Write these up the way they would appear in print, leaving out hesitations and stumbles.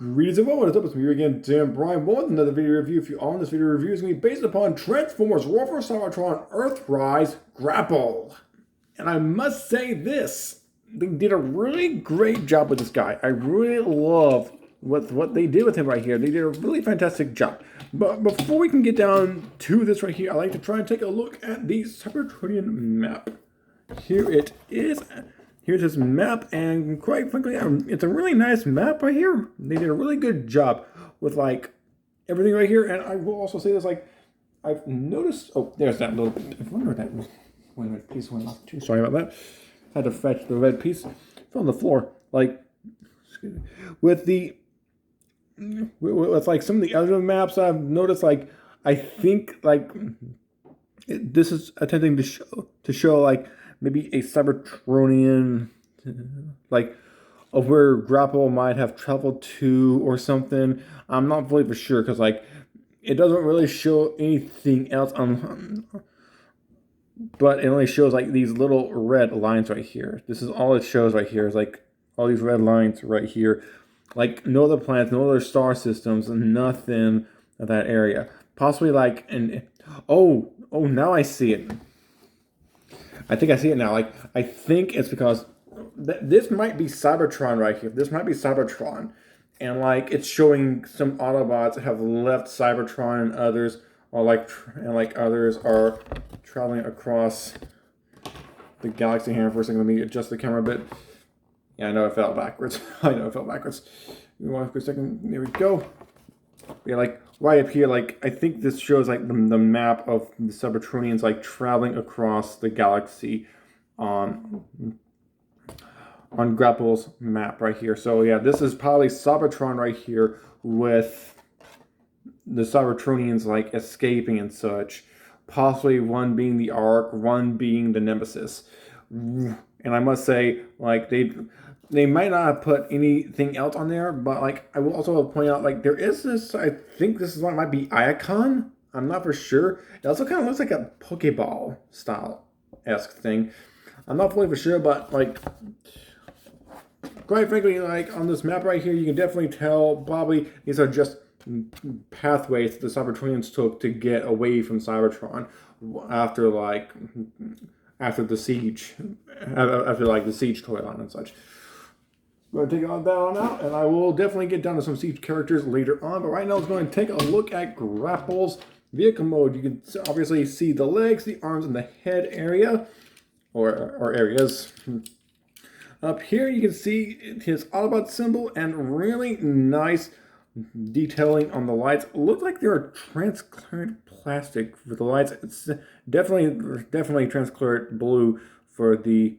Greetings and welcome. What's up? It's me again, Dan Brian. Welcome to another video review. If you are on this video review, is going to be based upon Transformers War for Cybertron Earthrise Grapple. And I must say this, they did a really great job with this guy. I really love what they did with him right here. They did a really fantastic job. But before we can get down to this right here, I'd like to try and take a look at the Cybertronian map. Here it is. Here's his map, and quite frankly, it's a really nice map right here. They did a really good job with like everything right here. And I will also say this, like I've noticed. Oh, there's that little. I wonder if that was one red piece went off too. Sorry about that. Had to fetch the red piece. It's on the floor. Like with like some of the other maps I've noticed. Like I think like this is attempting to show like maybe a Cybertronian, like, of where Grapple might have traveled to or something. I'm not really for sure, because, like, it doesn't really show anything else but it only shows, like, these little red lines right here. This is all it shows right here, is, like, all these red lines right here. Like, no other planets, no other star systems, nothing of that area. Possibly, like, oh, now I see it. I think I see it now. Like, I think it's because this might be Cybertron right here. This might be Cybertron. And, like, it's showing some Autobots that have left Cybertron and others are, like, others are traveling across the galaxy here. For a second, let me adjust the camera a bit. Yeah, I know I fell backwards. I know I fell backwards. For a second. There we go. Yeah, like, right up here, like, I think this shows, like, the map of the Cybertronians, like, traveling across the galaxy on Grapple's map right here. So, yeah, this is probably Cybertron right here with the Cybertronians, like, escaping and such. Possibly one being the Ark, one being the Nemesis. And I must say, like, they might not have put anything else on there, but like I will also point out, like there is this. I think this is what might be Icon. I'm not for sure. It also kind of looks like a Pokeball style-esque thing. I'm not fully for sure, but like quite frankly, like on this map right here, you can definitely tell probably these are just pathways the Cybertronians took to get away from Cybertron after the siege, after like the siege toy line and such. I'm going to take all that on out, and I will definitely get down to some siege characters later on. But right now, I'm going to take a look at Grapple's vehicle mode. You can obviously see the legs, the arms, and the head area, or areas. Up here, you can see his Autobot symbol and really nice detailing on the lights. Look like they're transparent plastic for the lights. It's definitely transparent blue for the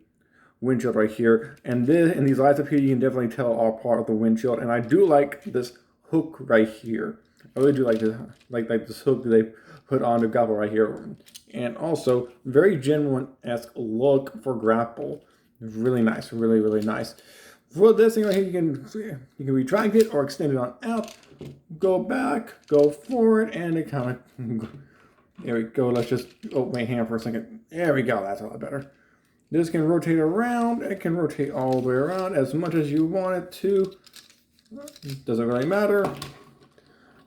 windshield right here, and these lights up here, you can definitely tell are part of the windshield. And I do like this hook right here. I really do like this, like this hook that they put on the Grapple right here, and also very genuine-esque look for Grapple. Really nice, really nice. For this thing right here, you can retract it or extend it on out, go back, go forward, and it kind of there we go. Let's just open my hand for a second. There we go. That's a lot better. This can rotate around. It can rotate all the way around as much as you want it to. Doesn't really matter.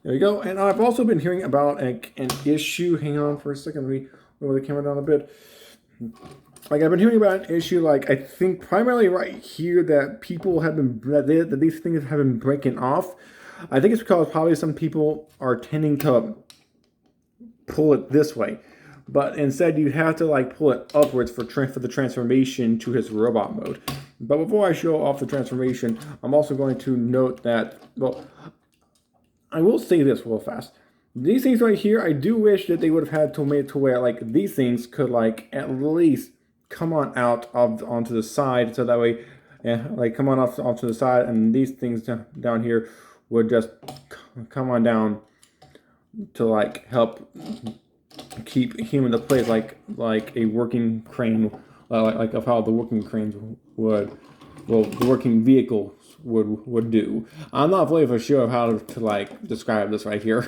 There we go. And I've also been hearing about an issue. Hang on for a second. Let me lower the camera down a bit. Like I've been hearing about an issue. Like I think primarily right here that people have been that these things have been breaking off. I think it's because probably some people are tending to pull it this way. But instead, you have to like pull it upwards for the transformation to his robot mode. But before I show off the transformation, I'm also going to note that, well, I will say this real fast. These things right here, I do wish that they would have had to make it to where like these things could like at least come on out onto the side, so that way, like come on off onto the side, and these things down here would just come on down to like help keep him into place, like a working crane, like of how the working cranes would, well, the working vehicles would do. I'm not fully for sure of how to like describe this right here.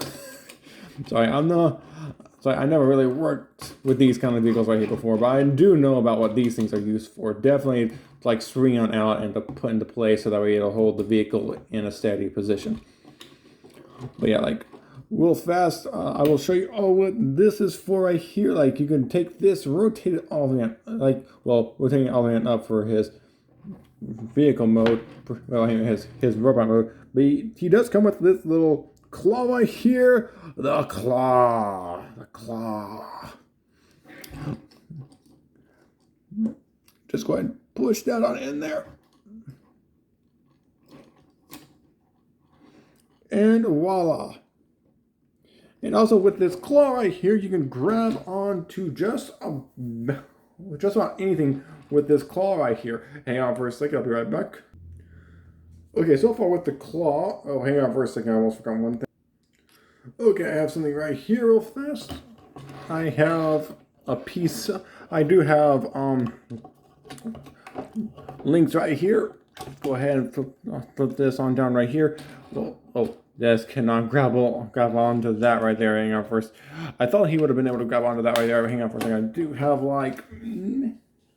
Sorry, I'm not So I never really worked with these kind of vehicles right here before, but I do know about what these things are used for. Definitely to like swing on out and to put into place so that way it'll hold the vehicle in a steady position. But yeah, like real fast, I will show you what this is for right here. Like you can take this, rotate it all the way like, well, rotating it all the way up for his vehicle mode, well, his robot mode. But he does come with this little claw right here. The claw. Just go ahead and push that on in there. And voila. And also with this claw right here, you can grab onto just about anything with this claw right here. Hang on for a second, I'll be right back. Okay, so far with the claw, oh, hang on for a second, I almost forgot one thing. Okay, I have something right here real fast. I have a piece, I do have links right here. Go ahead and flip this on down right here. Oh, this cannot grab onto that right there. Hang on first. I thought he would have been able to grab onto that right there. Hang on for a second. I do have like,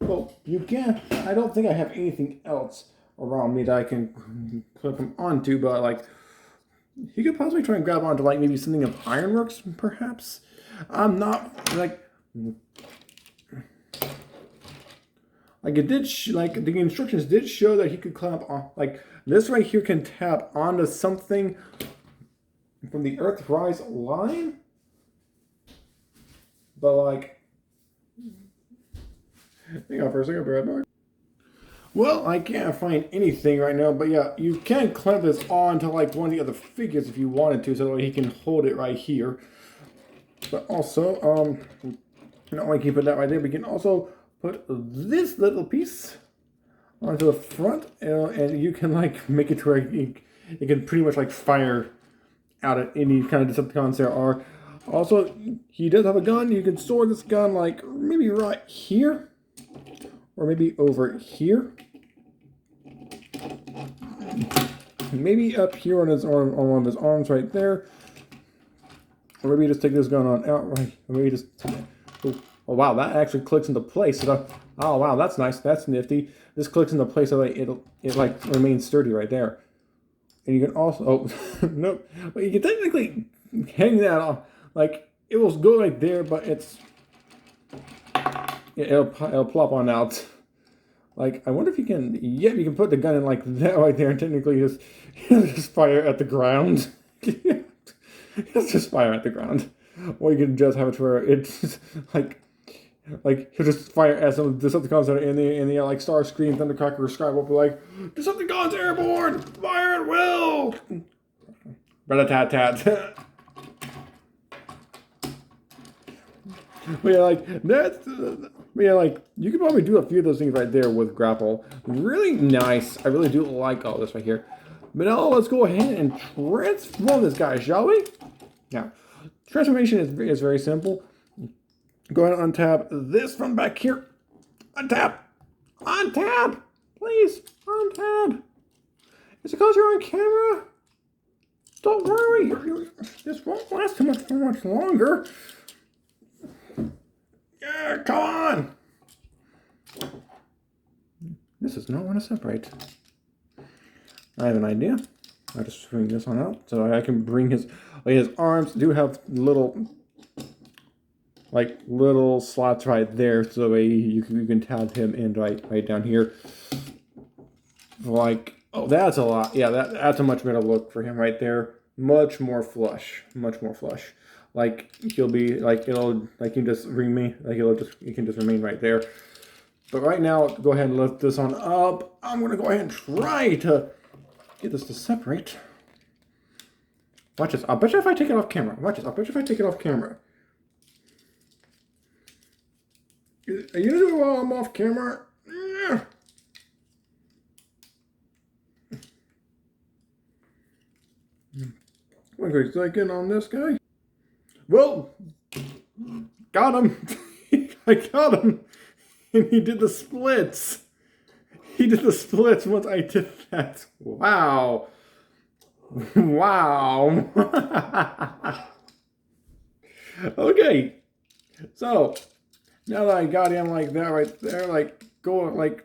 well, you can. I don't think I have anything else around me that I can clip him onto, but like, he could possibly try and grab onto like maybe something of ironworks, perhaps. I'm not like it did like the instructions did show that he could clamp on, like this right here can tap onto something from the Earthrise line, but like, hang on for a second, I'll be right back. Well, I can't find anything right now, but yeah, you can clamp this on to like one of the other figures if you wanted to, so that way he can hold it right here. But also, not only can you put that right there, but you can also put this little piece onto the front, and you can like make it to where it can pretty much like fire out at any kind of Decepticons there are. Also, he does have a gun. You can store this gun like maybe right here, or maybe over here, maybe up here on his arm, on one of his arms right there, or maybe just take this gun on outright, or maybe just. Oh wow, that actually clicks into place. Oh wow, that's nice. That's nifty. This clicks into place so it like remains sturdy right there. And you can also nope. But you can technically hang that off. Like it will go right there, but it'll plop on out. Like I wonder if you can. Yeah, you can put the gun in like that right there, and technically just fire at the ground. It's just fire at the ground. Or you can just have it to where it's like he'll just fire at some of the Decepticons that are in the like Starscream, Thundercracker, Skywalker, like Decepticons airborne, fire at will. Rat-a-tat-tat. But yeah, like that's. But yeah, like you could probably do a few of those things right there with Grapple. Really nice. I really do like all this right here. But now let's go ahead and transform this guy, shall we? Yeah. Transformation is very simple. Go ahead and untap this from back here. Untap! Untap! Please, untap! Is it because you're on camera? Don't worry, this won't last too much longer. Yeah, come on! This does not want to separate. I have an idea. I'll just swing this one out so I can bring his arms do have little slots right there, so that way you can tab him in right down here. Like, oh, that's a lot. Yeah, that's a much better look for him right there. Much more flush. Like he'll be like it'll like you just remain like it can just remain right there. But right now, go ahead and lift this one up. I'm gonna go ahead and try to get this to separate. Watch this. I'll bet you if I take it off camera. Watch this. I'll bet you if I take it off camera. Are you gonna do it while I'm off camera? Yeah. One quick second on this guy. Well, got him. I got him. And he did the splits. He did the splits once I did that. Wow. Wow. Okay, so now that I got him like that right there, like go like,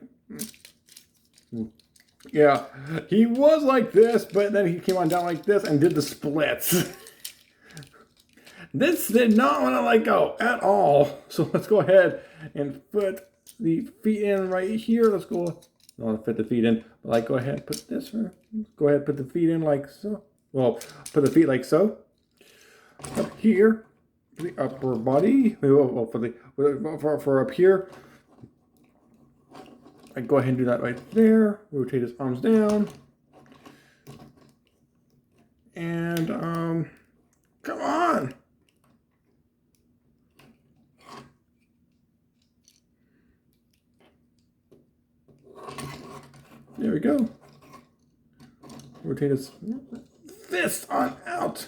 yeah, he was like this, but then he came on down like this and did the splits. This did not want to let go at all. So let's go ahead and put the feet in right here. Let's go. I don't want to fit the feet in, but like go ahead and put this. Go ahead and put the feet in like so. Well, put the feet like so. Up here, the upper body. Well, for up here. I go ahead and do that right there. Rotate his arms down. And come on. There we go. Rotate his fist on out.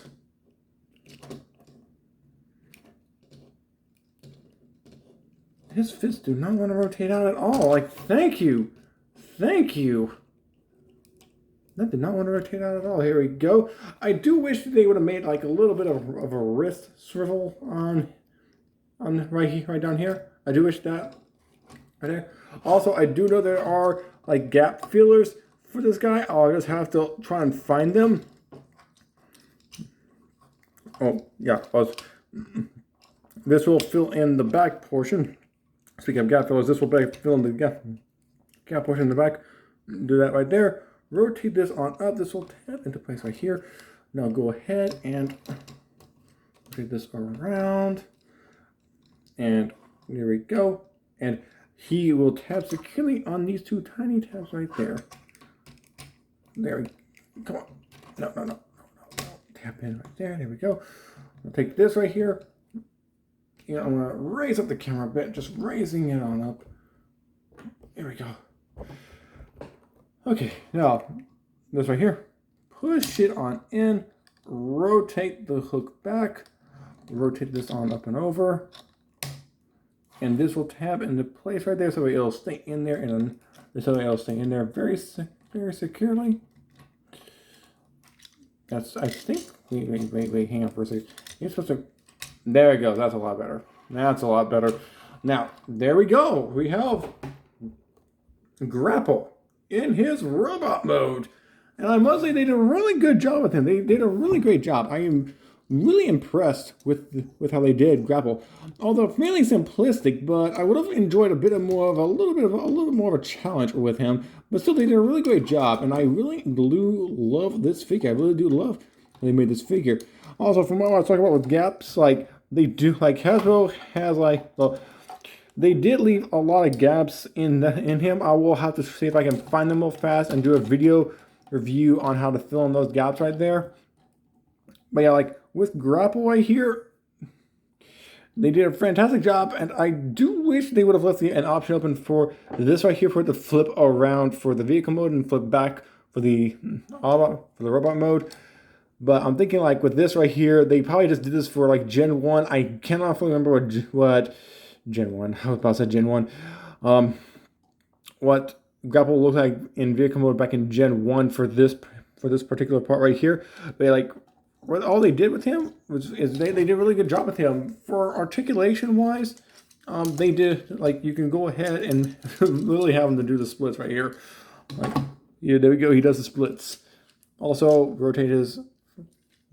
His fists do not want to rotate out at all. Like, thank you. Thank you. That did not want to rotate out at all. Here we go. I do wish they would have made like a little bit of a wrist swivel on right here, right down here. I do wish that right there. Also, I do know there are like gap fillers for this guy. I'll just have to try and find them. Oh, yeah. This will fill in the back portion. Speaking of gap fillers, this will fill in the gap portion in the back. Do that right there. Rotate this on up. This will tap into place right here. Now go ahead and rotate this around. And there we go. And he will tap securely on these two tiny tabs right there. There we go. Come on. No. Tap in right there. There we go. I'll take this right here. You know, I'm going to raise up the camera a bit. Just raising it on up. There we go. Okay, now, this right here. Push it on in. Rotate the hook back. Rotate this on up and over. And this will tab into place right there, so it'll stay in there, and so it'll stay in there very securely. That's, I think. Wait, hang on for a second. You're supposed to. There we go. That's a lot better. That's a lot better. Now, there we go. We have Grapple in his robot mode, and I must say they did a really good job with him. They did a really great job. I am really impressed with how they did Grapple. Although fairly simplistic, but I would have enjoyed a little more of a challenge with him. But still, they did a really great job, and I really do love this figure. I really do love they made this figure. Also, from what I was talking about with gaps, like they do, like Hasbro has like, well, they did leave a lot of gaps in him. I will have to see if I can find them real fast and do a video review on how to fill in those gaps right there. But yeah, like with Grapple right here, they did a fantastic job, and I do wish they would have left an option open for this right here for it to flip around for the vehicle mode and flip back for the robot mode. But I'm thinking like with this right here, they probably just did this for like Gen 1. I cannot fully remember what Gen 1. I was about to say Gen 1. What Grapple looked like in vehicle mode back in Gen 1 for this particular part right here. They like all they did with him is they did a really good job with him. For articulation wise, they did like you can go ahead and literally have him to do the splits right here. Like, yeah, there we go. He does the splits. Also rotate his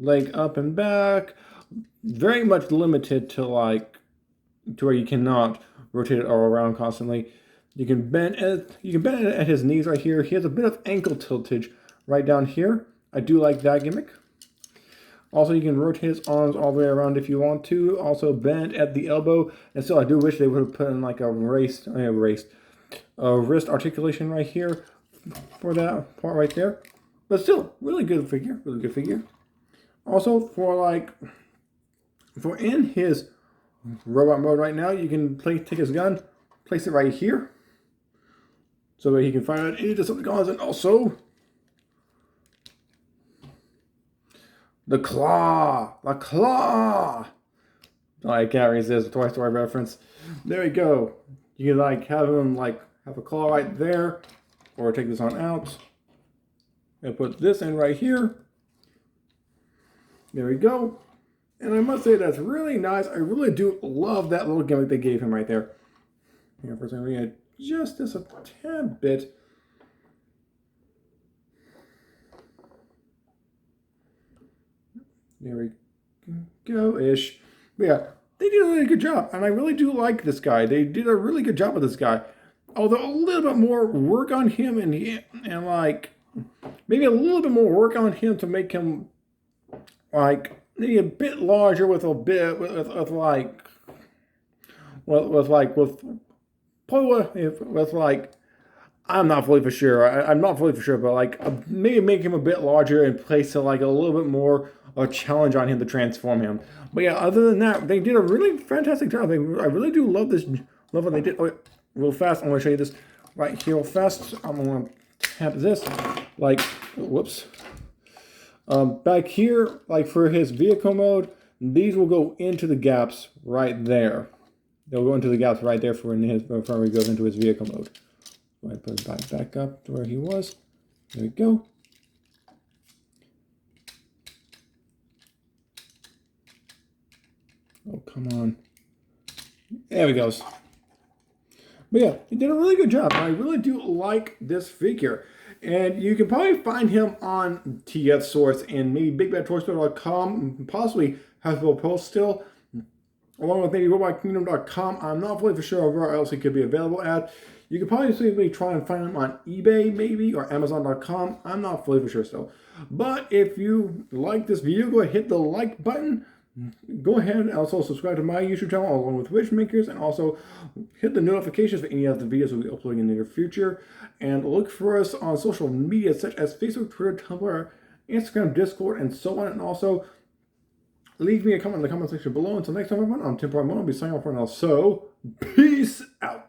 leg up and back. Very much limited to like to where you cannot rotate it all around constantly. You can bend it at his knees right here. He has a bit of ankle tiltage right down here. I do like that gimmick. Also, you can rotate his arms all the way around if you want to. Also bend at the elbow. And still, I do wish they would have put in like a wrist articulation right here for that part right there. But still, really good figure. Really good figure. Also, for in his robot mode right now, you can take his gun, place it right here, so that he can fire it into some guns, and also the claw. I can't resist a Toy Story reference. There we go. You can like have him like have a claw right there, or take this on out and put this in right here. There we go. And I must say that's really nice. I really do love that little gimmick they gave him right there. Here, for a second, we adjust this a tad bit. There we go-ish. But yeah, they did a really good job. And I really do like this guy. They did a really good job with this guy. Although a little bit more work on him and like maybe a little bit more work on him to make him like maybe a bit larger with a bit with like with like I'm not fully for sure. I'm not fully for sure, but like maybe make him a bit larger and place like a little bit more a challenge on him to transform him. But yeah, other than that, they did a really fantastic job. I really do love this. Love what they did. Oh, wait, real fast, I'm going to show you this right here real fast. I'm going to tap this. Like, whoops. Back here, like for his vehicle mode, these will go into the gaps right there. They'll go into the gaps right there before he goes into his vehicle mode. I put it back up to where he was. There we go. Oh, come on. There he goes. But yeah, he did a really good job. I really do like this figure. And you can probably find him on TF Source and maybe BigBadToyStore.com, possibly Hasbro Post still, along with maybe RobotKingdom.com. I'm not fully for sure where else he could be available at. You could probably simply try and find him on eBay maybe or Amazon.com. I'm not fully for sure still. But if you like this video, go ahead and hit the like button. Go ahead and also subscribe to my YouTube channel along with Wishmakers, and also hit the notifications for any of the videos we'll be uploading in the near future. And look for us on social media such as Facebook, Twitter, Tumblr, Instagram, Discord, and so on. And also leave me a comment in the comment section below. Until next time, everyone, I'm Tim Mono. I'll be signing off for now. So, peace out.